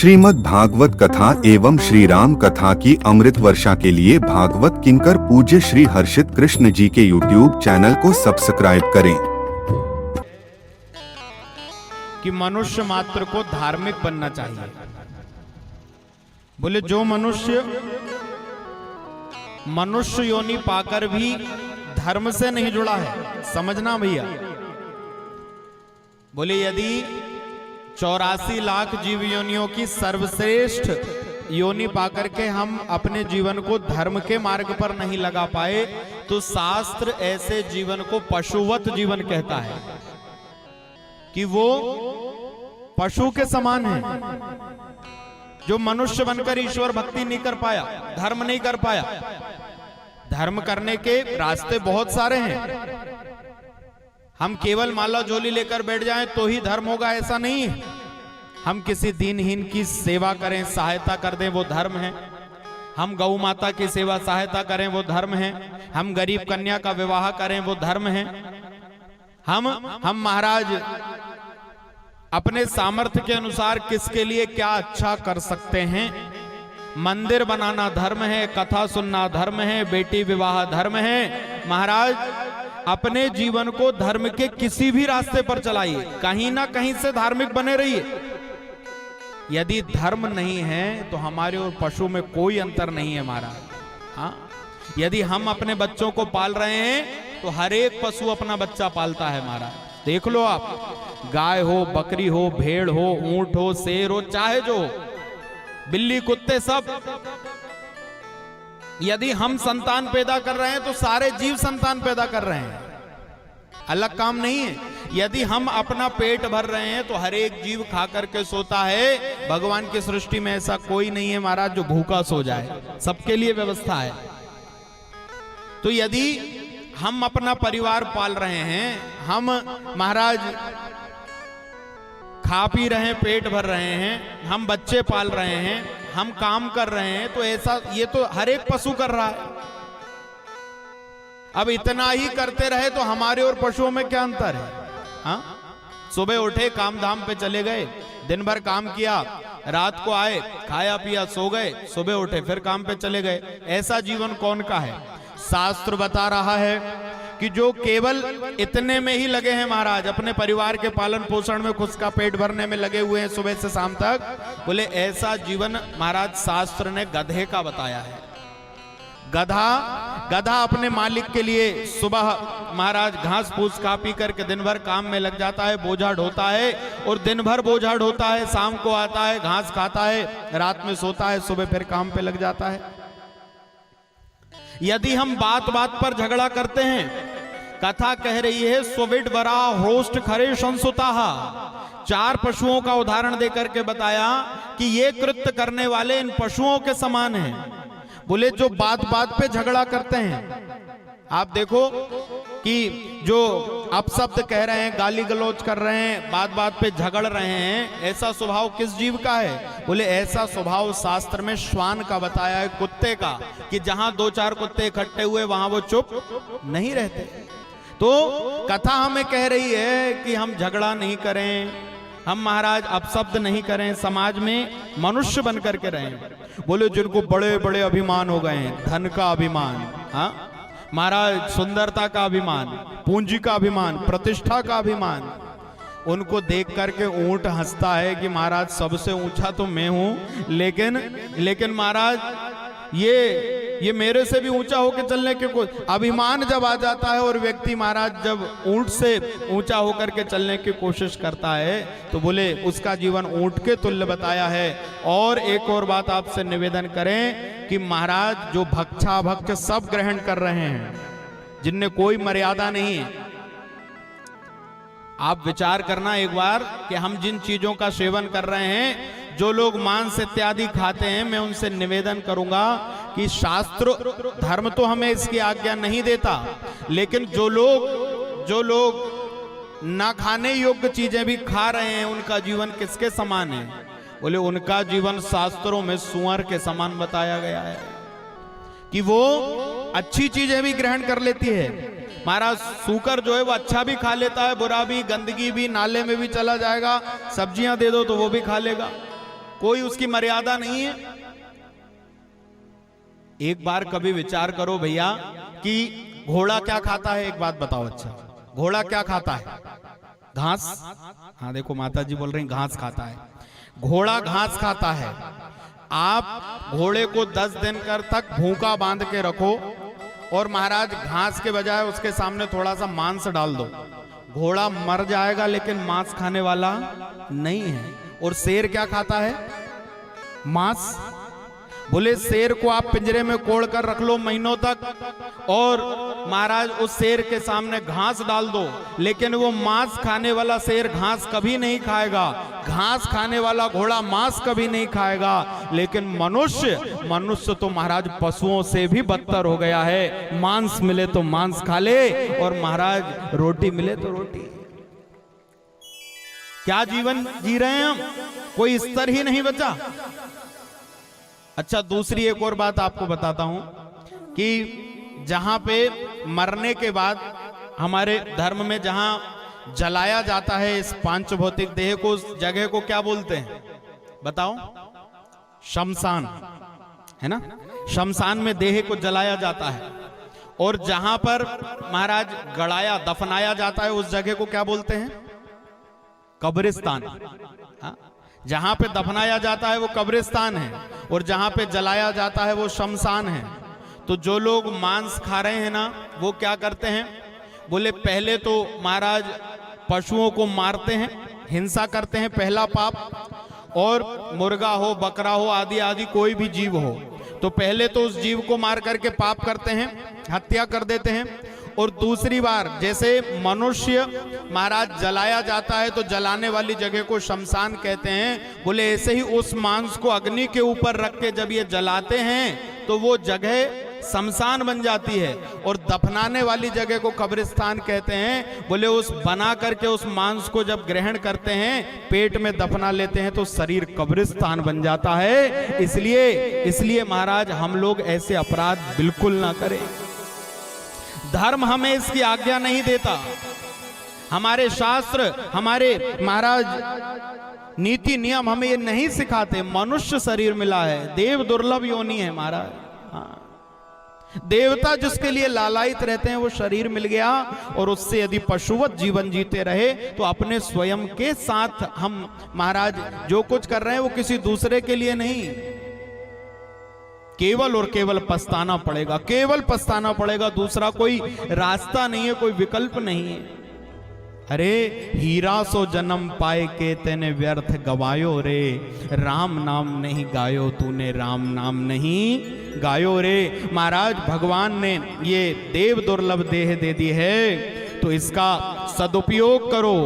श्रीमद् भागवत कथा एवं श्री राम कथा की अमृत वर्षा के लिए भागवत किंकर पूज्य श्री हर्षित कृष्ण जी के YouTube चैनल को सब्सक्राइब करें। कि मनुष्य मात्र को धार्मिक बनना चाहिए। बोले जो मनुष्य योनि पाकर भी धर्म से नहीं जुड़ा है, समझना भैया। बोले यदि 84 लाख जीव योनियों की सर्वश्रेष्ठ योनि पाकर के हम अपने जीवन को धर्म के मार्ग पर नहीं लगा पाए, तो शास्त्र ऐसे जीवन को पशुवत जीवन कहता है कि वो पशु के समान है। जो मनुष्य बनकर ईश्वर भक्ति नहीं कर पाया, धर्म नहीं कर पाया। धर्म करने के रास्ते बहुत सारे हैं। हम केवल माला झोली लेकर बैठ जाएं तो ही धर्म होगा, ऐसा नहीं है। हम किसी दीनहीन की सेवा करें, सहायता कर दें, वो धर्म है। हम गौ माता की सेवा सहायता करें, वो धर्म है। हम गरीब कन्या का विवाह करें, वो धर्म है। हम महाराज अपने सामर्थ्य के अनुसार किसके लिए क्या अच्छा कर सकते हैं। मंदिर बनाना धर्म है, कथा सुनना धर्म है, बेटी विवाह धर्म है। महाराज अपने जीवन को धर्म के किसी भी रास्ते पर चलाइए, कहीं ना कहीं से धार्मिक बने रहिए। यदि धर्म नहीं है तो हमारे और पशु में कोई अंतर नहीं है महाराज। हाँ, यदि हम अपने बच्चों को पाल रहे हैं तो हर एक पशु अपना बच्चा पालता है महाराज। देख लो आप, गाय हो, बकरी हो, भेड़ हो, ऊंट हो, शेर हो, चाहे जो हो, बिल्ली, कुत्ते, सब। यदि हम संतान पैदा कर रहे हैं तो सारे जीव संतान पैदा कर रहे हैं, अलग काम नहीं है। यदि हम अपना पेट भर रहे हैं तो हर एक जीव खा करके सोता है। भगवान की सृष्टि में ऐसा कोई नहीं है महाराज जो भूखा सो जाए, सबके लिए व्यवस्था है। तो यदि हम अपना परिवार पाल रहे हैं, हम महाराज खा पी रहे हैं, पेट भर रहे हैं, हम बच्चे पाल रहे हैं, हम काम कर रहे हैं, तो ऐसा ये तो हर एक पशु कर रहा है। अब इतना ही करते रहे तो हमारे और पशुओं में क्या अंतर है। हाँ, सुबह उठे, काम धाम पे चले गए, दिन भर काम किया, रात को आए, खाया पिया, सो गए, सुबह उठे फिर काम पे चले गए। ऐसा जीवन कौन का है। शास्त्र बता रहा है कि जो केवल इतने में ही लगे हैं महाराज, अपने परिवार के पालन पोषण में, खुद का पेट भरने में लगे हुए हैं सुबह से शाम तक, बोले ऐसा जीवन महाराज शास्त्र ने गधे का बताया है। गधा अपने मालिक के लिए सुबह महाराज घास फूस खा पी करके दिन भर काम में लग जाता है, बोझा ढोता है, और दिन भर बोझा ढोता है, शाम को आता है, घास खाता है, रात में सोता है, सुबह फिर काम पे लग जाता है। यदि हम बात बात पर झगड़ा करते हैं, कथा कह रही है सुविड वरा होस्ट खरे संसुताहा, 4 पशुओं का उदाहरण देकर के बताया कि ये कृत्य करने वाले इन पशुओं के समान हैं। बोले जो बात बात पे झगड़ा करते हैं, आप देखो कि जो अपशब्द कह रहे हैं, गाली गलौज कर रहे हैं, बात बात पे झगड़ रहे हैं, ऐसा स्वभाव किस जीव का है। बोले ऐसा स्वभाव शास्त्र में श्वान का बताया है, कुत्ते का, कि जहां 2-4 कुत्ते इकट्ठे हुए वहां वो चुप नहीं रहते। तो कथा हमें कह रही है कि हम झगड़ा नहीं करें, हम महाराज अपशब्द नहीं करें, समाज में मनुष्य बन करके रहें। बोले जिनको बड़े बड़े अभिमान हो गए हैं, धन का अभिमान, हाँ महाराज, सुंदरता का अभिमान, पूंजी का अभिमान, प्रतिष्ठा का अभिमान, उनको देख करके ऊंट हंसता है कि महाराज सबसे ऊंचा तो मैं हूं, लेकिन महाराज ये मेरे से भी ऊंचा होकर चलने के कोई अभिमान जब आ जाता है, और व्यक्ति महाराज जब ऊंट से ऊंचा होकर के चलने की कोशिश करता है, तो बोले उसका जीवन ऊंट के तुल्य बताया है। और एक और बात आपसे निवेदन करें कि महाराज जो भक्षा भक्ष सब ग्रहण कर रहे हैं, जिनने कोई मर्यादा नहीं है, आप विचार करना एक बार कि हम जिन चीजों का सेवन कर रहे हैं, जो लोग मांस इत्यादि खाते हैं, मैं उनसे निवेदन करूंगा कि शास्त्र धर्म तो हमें इसकी आज्ञा नहीं देता, लेकिन जो लोग ना खाने योग्य चीजें भी खा रहे हैं, उनका जीवन किसके समान है। बोले उनका जीवन शास्त्रों में सुअर के समान बताया गया है कि वो अच्छी चीजें भी ग्रहण कर लेती है, महाराज सूकर जो है वो अच्छा भी खा लेता है, बुरा भी, गंदगी भी, नाले में भी चला जाएगा, सब्जियां दे दो तो वो भी खा लेगा, कोई उसकी मर्यादा नहीं है। एक बार कभी विचार करो भैया कि घोड़ा क्या खाता है, एक बात बताओ। अच्छा, घोड़ा क्या खाता है? घास। हाँ देखो माता जी बोल रही घास खाता है। घोड़ा घास खाता है। आप घोड़े को 10 दिन तक भूखा बांध के रखो और महाराज घास के बजाय उसके सामने थोड़ा सा मांस डाल दो, घोड़ा मर जाएगा लेकिन मांस खाने वाला नहीं है। और शेर क्या खाता है? मांस। बोले शेर को आप पिंजरे में कोड़ कर रख लो महीनों तक और महाराज उस शेर के सामने घास डाल दो, लेकिन वो मांस खाने वाला शेर घास कभी नहीं खाएगा, घास खाने वाला घोड़ा मांस कभी नहीं खाएगा। लेकिन मनुष्य तो महाराज पशुओं से भी बदतर हो गया है। मांस मिले तो मांस खा ले और महाराज रोटी मिले तो रोटी। क्या जीवन जी रहे हैं हम? कोई स्तर ही नहीं बचा। अच्छा, दूसरी एक और बात आपको बताता हूं कि जहां पे मरने के बाद हमारे धर्म में जहां जलाया जाता है इस पांच भौतिक देह को, उस जगह को क्या बोलते हैं बताओ? शमशान, है ना? शमशान में देह को जलाया जाता है। और जहां पर महाराज गड़ाया दफनाया जाता है उस जगह को क्या बोलते हैं? कब्रिस्तान। हाँ? जहां पे दफनाया जाता है वो कब्रिस्तान है और जहां पे जलाया जाता है वो शमशान है। तो जो लोग मांस खा रहे हैं ना, वो क्या करते हैं? बोले पहले तो महाराज पशुओं को मारते हैं, हिंसा करते हैं, पहला पाप। और मुर्गा हो, बकरा हो, आदि आदि कोई भी जीव हो, तो पहले तो उस जीव को मार करके पाप करते हैं, हत्या कर देते हैं। और दूसरी बार जैसे मनुष्य महाराज जलाया जाता है तो जलाने वाली जगह को शमशान कहते हैं। बोले ऐसे ही उस मांस को अग्नि के ऊपर रख के जब ये जलाते हैं तो वो जगह शमशान बन जाती है और दफनाने वाली जगह को कब्रिस्तान कहते हैं। बोले उस बना करके उस मांस को जब ग्रहण करते हैं, पेट में दफना लेते हैं तो शरीर कब्रिस्तान बन जाता है। इसलिए महाराज हम लोग ऐसे अपराध बिल्कुल ना करें। धर्म हमें इसकी आज्ञा नहीं देता, हमारे शास्त्र, हमारे महाराज नीति नियम हमें ये नहीं सिखाते। मनुष्य शरीर मिला है, देव दुर्लभ योनि है महाराज। हाँ। देवता जिसके लिए लालायित रहते हैं वो शरीर मिल गया, और उससे यदि पशुवत जीवन जीते रहे तो अपने स्वयं के साथ हम महाराज जो कुछ कर रहे हैं वो किसी दूसरे के लिए नहीं, केवल और केवल पछताना पड़ेगा, केवल पछताना पड़ेगा। दूसरा कोई रास्ता नहीं है, कोई विकल्प नहीं है। अरे हीरा सो जन्म पाए के तेने व्यर्थ गवायो रे, राम नाम नहीं गायो तूने, राम नाम नहीं गायो रे। महाराज भगवान ने ये देव दुर्लभ देह दे दी है तो इसका सदुपयोग करो।